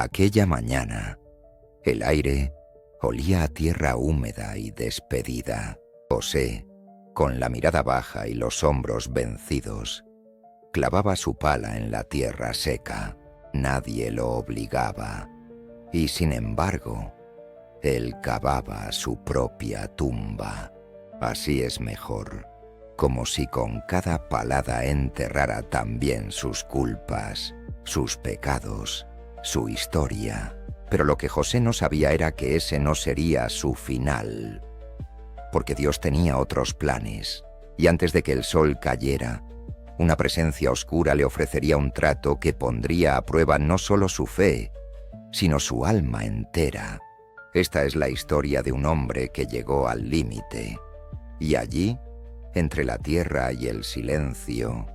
Aquella mañana, el aire olía a tierra húmeda y despedida. José, con la mirada baja y los hombros vencidos, clavaba su pala en la tierra seca. Nadie lo obligaba, y sin embargo, él cavaba su propia tumba. Así es mejor, como si con cada palada enterrara también sus culpas, sus pecados, su historia. Pero lo que José no sabía era que ese no sería su final, porque Dios tenía otros planes, y antes de que el sol cayera, una presencia oscura le ofrecería un trato que pondría a prueba no solo su fe, sino su alma entera. Esta es la historia de un hombre que llegó al límite, y allí, entre la tierra y el silencio,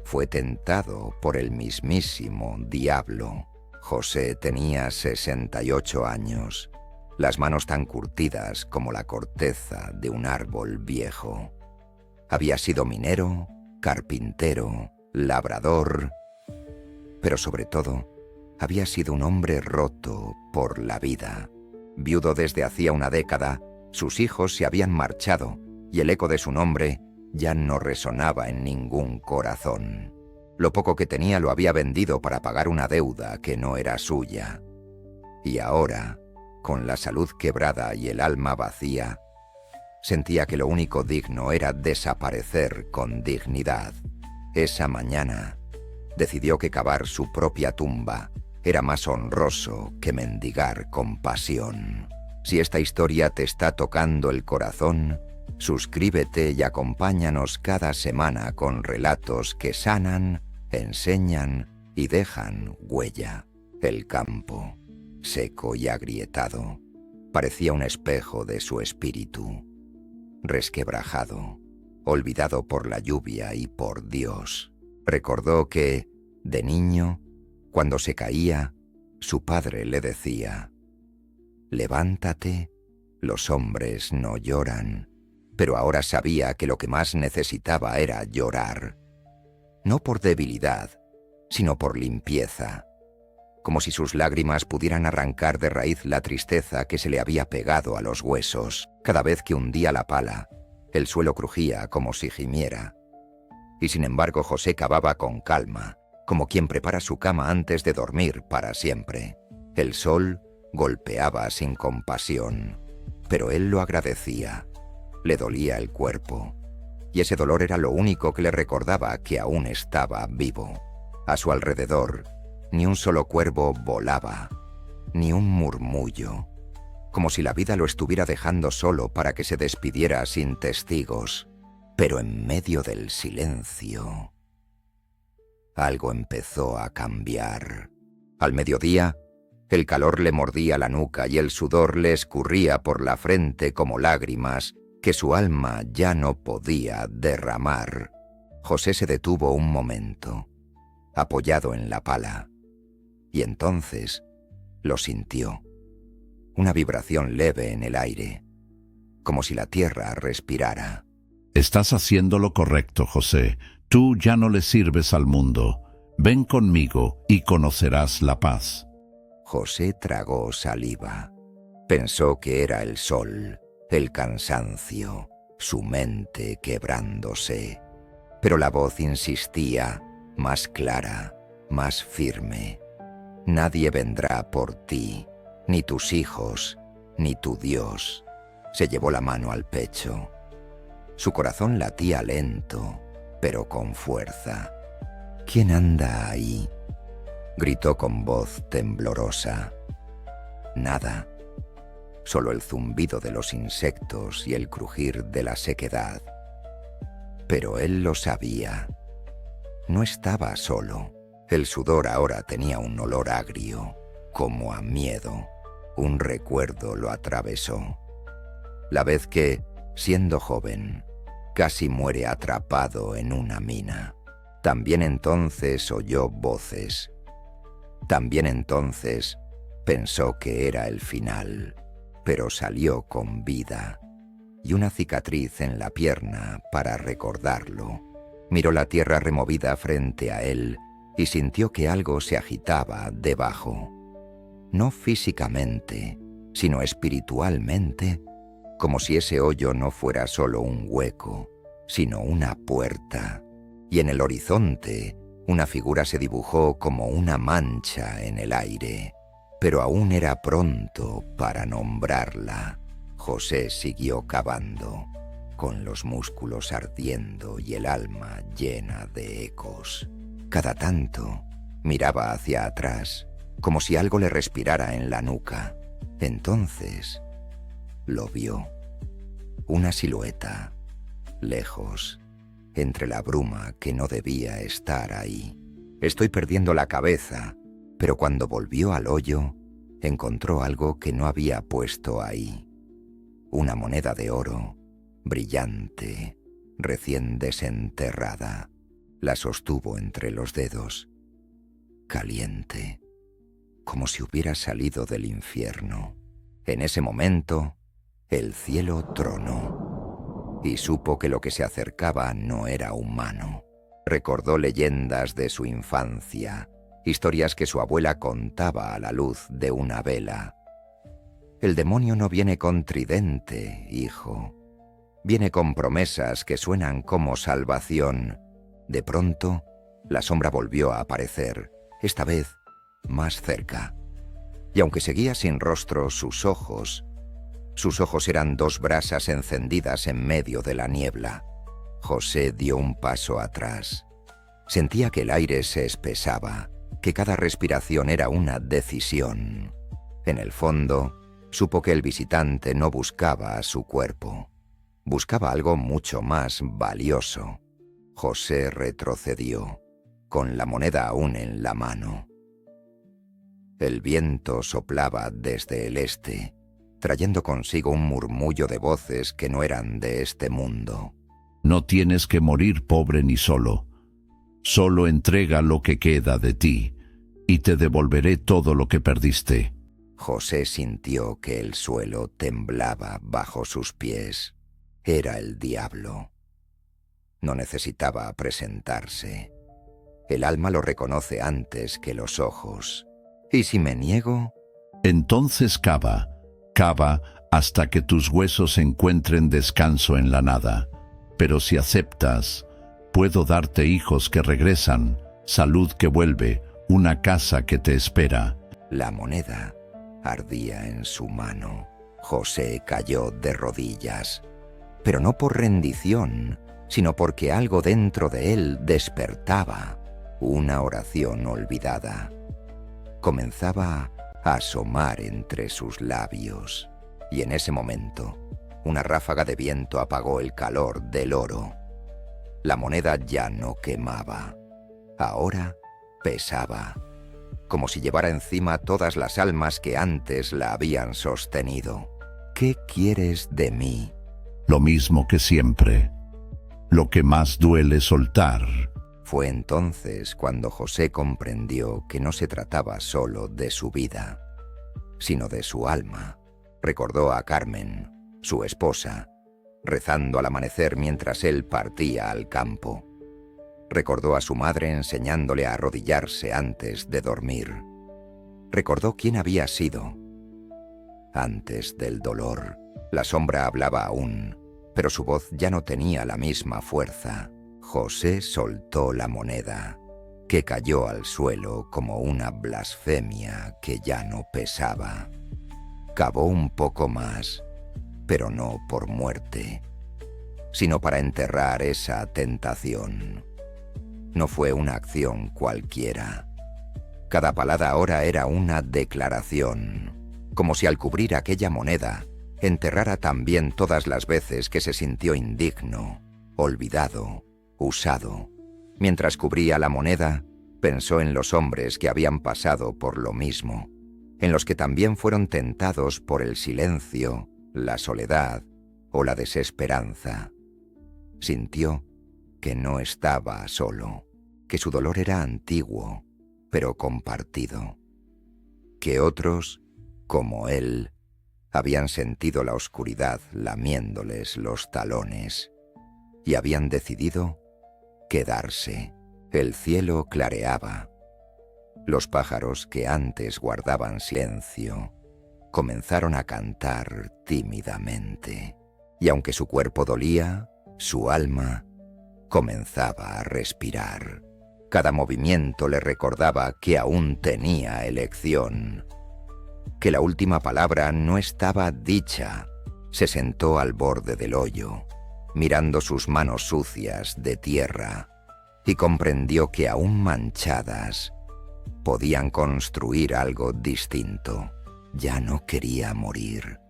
fue tentado por el mismísimo diablo. José tenía 68 años, las manos tan curtidas como la corteza de un árbol viejo. Había sido minero, carpintero, labrador, pero sobre todo, había sido un hombre roto por la vida. Viudo desde hacía una década, sus hijos se habían marchado y el eco de su nombre ya no resonaba en ningún corazón. Lo poco que tenía lo había vendido para pagar una deuda que no era suya. Y ahora, con la salud quebrada y el alma vacía, sentía que lo único digno era desaparecer con dignidad. Esa mañana, decidió que cavar su propia tumba era más honroso que mendigar compasión. Si esta historia te está tocando el corazón, suscríbete y acompáñanos cada semana con relatos que sanan, enseñan y dejan huella. El campo, seco y agrietado, parecía un espejo de su espíritu. Resquebrajado, olvidado por la lluvia y por Dios, recordó que, de niño, cuando se caía, su padre le decía: «Levántate, los hombres no lloran». Pero ahora sabía que lo que más necesitaba era llorar. No por debilidad, sino por limpieza. Como si sus lágrimas pudieran arrancar de raíz la tristeza que se le había pegado a los huesos. Cada vez que hundía la pala, el suelo crujía como si gimiera. Y sin embargo José cavaba con calma, como quien prepara su cama antes de dormir para siempre. El sol golpeaba sin compasión, pero él lo agradecía. Le dolía el cuerpo, y ese dolor era lo único que le recordaba que aún estaba vivo. A su alrededor, ni un solo cuervo volaba, ni un murmullo, como si la vida lo estuviera dejando solo para que se despidiera sin testigos. Pero en medio del silencio, algo empezó a cambiar. Al mediodía, el calor le mordía la nuca y el sudor le escurría por la frente como lágrimas que su alma ya no podía derramar. José se detuvo un momento, apoyado en la pala, y entonces lo sintió. Una vibración leve en el aire, como si la tierra respirara. Estás haciendo lo correcto, José. Tú ya no le sirves al mundo. Ven conmigo y conocerás la paz. José tragó saliva. Pensó que era el sol, el cansancio, su mente quebrándose. Pero la voz insistía, más clara, más firme. Nadie vendrá por ti, ni tus hijos, ni tu Dios. Se llevó la mano al pecho. Su corazón latía lento, pero con fuerza. «¿Quién anda ahí?», gritó con voz temblorosa. Nada. Solo el zumbido de los insectos y el crujir de la sequedad. Pero él lo sabía. No estaba solo. El sudor ahora tenía un olor agrio, como a miedo. Un recuerdo lo atravesó. La vez que, siendo joven, casi muere atrapado en una mina. También entonces oyó voces. También entonces pensó que era el final. Pero salió con vida y una cicatriz en la pierna para recordarlo. Miró la tierra removida frente a él y sintió que algo se agitaba debajo. no físicamente, sino espiritualmente, como si ese hoyo no fuera solo un hueco, sino una puerta, y en el horizonte una figura se dibujó como una mancha en el aire, pero aún era pronto para nombrarla. José siguió cavando, con los músculos ardiendo y el alma llena de ecos. Cada tanto miraba hacia atrás, como si algo le respirara en la nuca. Entonces lo vio, una silueta, lejos, entre la bruma que no debía estar ahí. Estoy perdiendo la cabeza, pero cuando volvió al hoyo, encontró algo que no había puesto ahí. Una moneda de oro, brillante, recién desenterrada. La sostuvo entre los dedos, caliente, como si hubiera salido del infierno. En ese momento, el cielo tronó y supo que lo que se acercaba no era humano. Recordó leyendas de su infancia, historias que su abuela contaba a la luz de una vela. El demonio no viene con tridente, hijo. Viene con promesas que suenan como salvación. De pronto, la sombra volvió a aparecer, esta vez más cerca. Y aunque seguía sin rostro, sus ojos eran dos brasas encendidas en medio de la niebla. José dio un paso atrás. Sentía que el aire se espesaba, que cada respiración era una decisión. En el fondo, supo que el visitante no buscaba a su cuerpo. Buscaba algo mucho más valioso. José retrocedió, con la moneda aún en la mano. El viento soplaba desde el este, trayendo consigo un murmullo de voces que no eran de este mundo. No tienes que morir pobre ni solo. Solo entrega lo que queda de ti, y te devolveré todo lo que perdiste. José sintió que el suelo temblaba bajo sus pies. Era el diablo. No necesitaba presentarse. El alma lo reconoce antes que los ojos. ¿Y si me niego? Entonces cava hasta que tus huesos encuentren descanso en la nada. Pero si aceptas, puedo darte hijos que regresan, salud que vuelve, una casa que te espera. La moneda ardía en su mano. José cayó de rodillas, pero no por rendición, sino porque algo dentro de él despertaba. Una oración olvidada comenzaba a asomar entre sus labios, y en ese momento una ráfaga de viento apagó el calor del oro. La moneda ya no quemaba, ahora pesaba, como si llevara encima todas las almas que antes la habían sostenido. ¿Qué quieres de mí? Lo mismo que siempre. Lo que más duele soltar. Fue entonces cuando José comprendió que no se trataba solo de su vida, sino de su alma. Recordó a Carmen, su esposa, rezando al amanecer mientras él partía al campo. Recordó a su madre enseñándole a arrodillarse antes de dormir. Recordó quién había sido. Antes del dolor, la sombra hablaba aún, pero su voz ya no tenía la misma fuerza. José soltó la moneda, que cayó al suelo como una blasfemia que ya no pesaba. Cavó un poco más, pero no por muerte, sino para enterrar esa tentación. No fue una acción cualquiera. Cada palada ahora era una declaración, como si al cubrir aquella moneda enterrara también todas las veces que se sintió indigno, olvidado, usado. Mientras cubría la moneda, pensó en los hombres que habían pasado por lo mismo, en los que también fueron tentados por el silencio, la soledad o la desesperanza. Sintió que no estaba solo, que su dolor era antiguo, pero compartido, que otros, como él, habían sentido la oscuridad lamiéndoles los talones y habían decidido quedarse. El cielo clareaba. Los pájaros que antes guardaban silencio comenzaron a cantar tímidamente, y aunque su cuerpo dolía, su alma comenzaba a respirar. Cada movimiento le recordaba que aún tenía elección, que la última palabra no estaba dicha. Se sentó al borde del hoyo, mirando sus manos sucias de tierra, y comprendió que aún manchadas podían construir algo distinto. Ya no quería morir,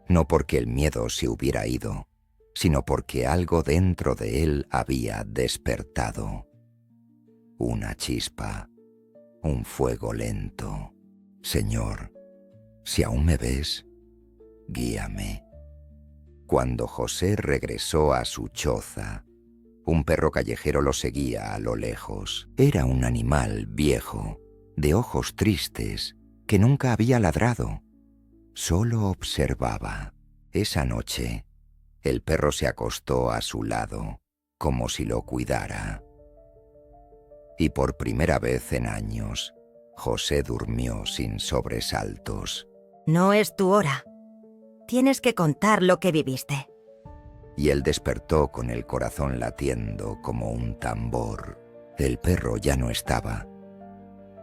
no porque el miedo se hubiera ido, sino porque algo dentro de él había despertado. Una chispa, un fuego lento. Señor, si aún me ves, guíame. Cuando José regresó a su choza, un perro callejero lo seguía a lo lejos. Era un animal viejo, de ojos tristes, que nunca había ladrado. Solo observaba. Esa noche, el perro se acostó a su lado, como si lo cuidara. Y por primera vez en años, José durmió sin sobresaltos. No es tu hora. Tienes que contar lo que viviste. Y él despertó con el corazón latiendo como un tambor. El perro ya no estaba,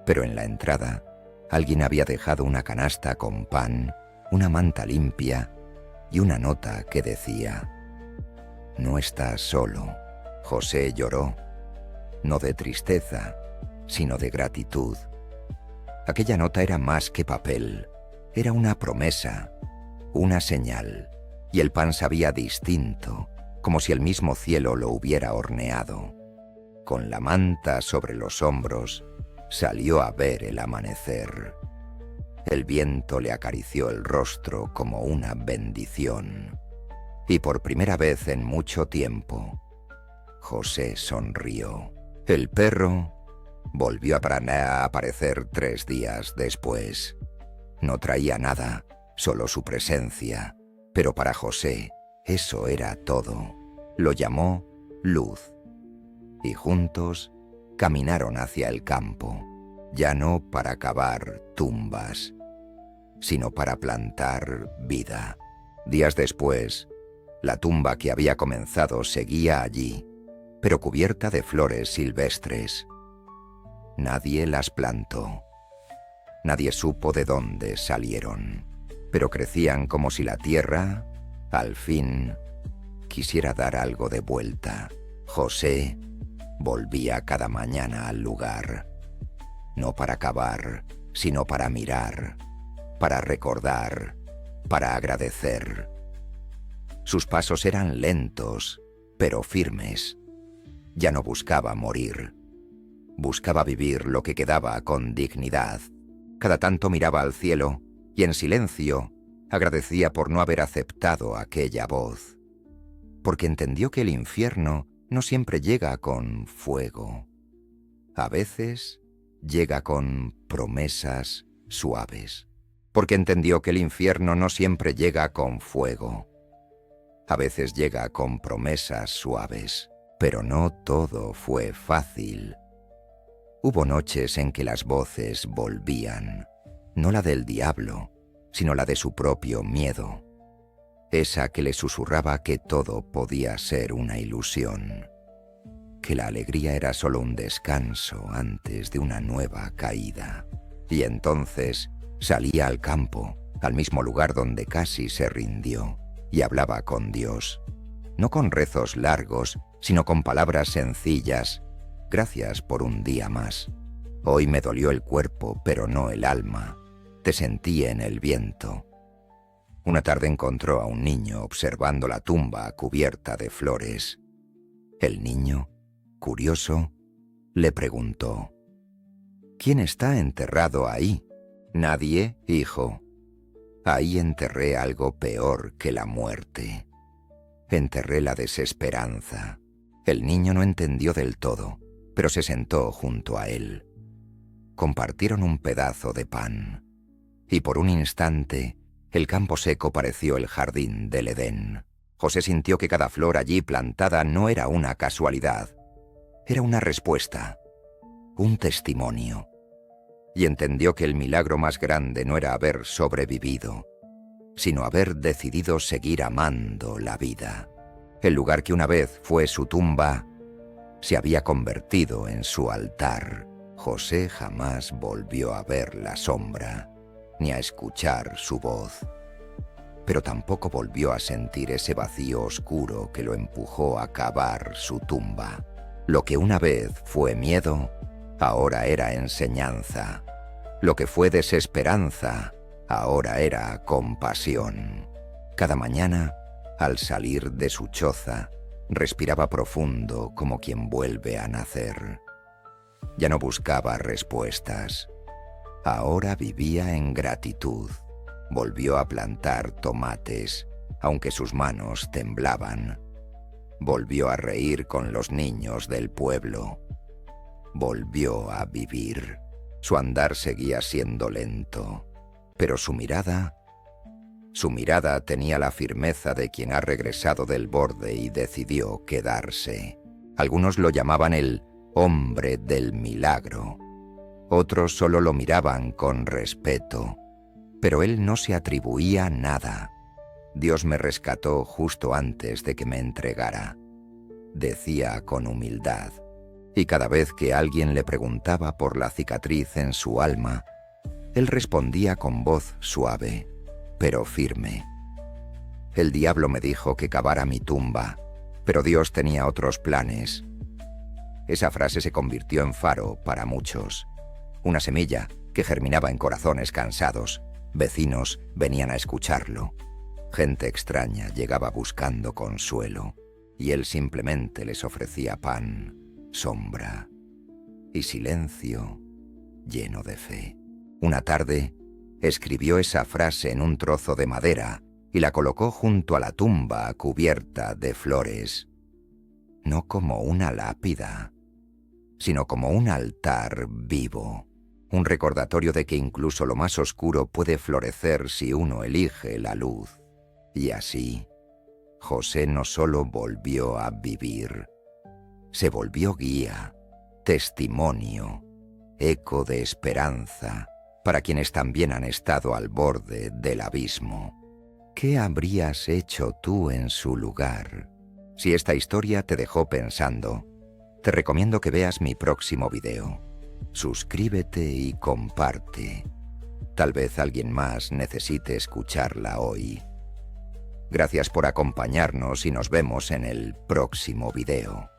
pero en la entrada alguien había dejado una canasta con pan, una manta limpia y una nota que decía: «No estás solo». José lloró, no de tristeza, sino de gratitud. Aquella nota era más que papel, era una promesa, una señal, y el pan sabía distinto, como si el mismo cielo lo hubiera horneado. Con la manta sobre los hombros, salió a ver el amanecer. El viento le acarició el rostro como una bendición. Y por primera vez en mucho tiempo, José sonrió. El perro volvió a aparecer 3 días después. No traía nada, solo su presencia, pero para José eso era todo. Lo llamó Luz, y juntos caminaron hacia el campo, ya no para cavar tumbas, sino para plantar vida. Días después, la tumba que había comenzado seguía allí, pero cubierta de flores silvestres. Nadie las plantó. Nadie supo de dónde salieron, pero crecían como si la tierra, al fin, quisiera dar algo de vuelta. José volvía cada mañana al lugar, no para cavar, sino para mirar, para recordar, para agradecer. Sus pasos eran lentos, pero firmes. Ya no buscaba morir. Buscaba vivir lo que quedaba con dignidad. Cada tanto miraba al cielo y en silencio agradecía por no haber aceptado aquella voz, porque entendió que el infierno no siempre llega con fuego. A veces llega con promesas suaves, porque entendió que el infierno no siempre llega con fuego. A veces llega con promesas suaves, pero no todo fue fácil. Hubo noches en que las voces volvían, no la del diablo, sino la de su propio miedo, esa que le susurraba que todo podía ser una ilusión, que la alegría era solo un descanso antes de una nueva caída. Y entonces salía al campo, al mismo lugar donde casi se rindió, y hablaba con Dios, no con rezos largos, sino con palabras sencillas. Gracias por un día más. Hoy me dolió el cuerpo, pero no el alma. Te sentí en el viento. Una tarde encontró a un niño observando la tumba cubierta de flores. El niño, curioso, le preguntó: ¿Quién está enterrado ahí? Nadie, hijo. Ahí enterré algo peor que la muerte. Enterré la desesperanza. El niño no entendió del todo, pero se sentó junto a él. Compartieron un pedazo de pan, y por un instante el campo seco pareció el jardín del Edén. José sintió que cada flor allí plantada no era una casualidad, era una respuesta, un testimonio. y entendió que el milagro más grande no era haber sobrevivido, sino haber decidido seguir amando la vida. El lugar que una vez fue su tumba se había convertido en su altar. José jamás volvió a ver la sombra, ni a escuchar su voz, pero tampoco volvió a sentir ese vacío oscuro que lo empujó a cavar su tumba. Lo que una vez fue miedo, ahora era enseñanza. Lo que fue desesperanza, ahora era compasión. Cada mañana, al salir de su choza, respiraba profundo como quien vuelve a nacer. Ya no buscaba respuestas. Ahora vivía en gratitud. Volvió a plantar tomates, aunque sus manos temblaban. Volvió a reír con los niños del pueblo. Volvió a vivir. Su andar seguía siendo lento, pero su mirada tenía la firmeza de quien ha regresado del borde y decidió quedarse. Algunos lo llamaban el hombre del milagro. Otros solo lo miraban con respeto, pero él no se atribuía nada. Dios me rescató justo antes de que me entregara, decía con humildad. Y cada vez que alguien le preguntaba por la cicatriz en su alma, él respondía con voz suave, pero firme. El diablo me dijo que cavara mi tumba, pero Dios tenía otros planes. Esa frase se convirtió en faro para muchos. Una semilla que germinaba en corazones cansados. Vecinos venían a escucharlo. Gente extraña llegaba buscando consuelo, y él simplemente les ofrecía pan, sombra y silencio lleno de fe. Una tarde, escribió esa frase en un trozo de madera y la colocó junto a la tumba cubierta de flores, no como una lápida, sino como un altar vivo, un recordatorio de que incluso lo más oscuro puede florecer si uno elige la luz. Y así, José no solo volvió a vivir, se volvió guía, testimonio, eco de esperanza para quienes también han estado al borde del abismo. ¿Qué habrías hecho tú en su lugar? Si esta historia te dejó pensando, te recomiendo que veas mi próximo video. Suscríbete y comparte. Tal vez alguien más necesite escucharla hoy. Gracias por acompañarnos y nos vemos en el próximo video.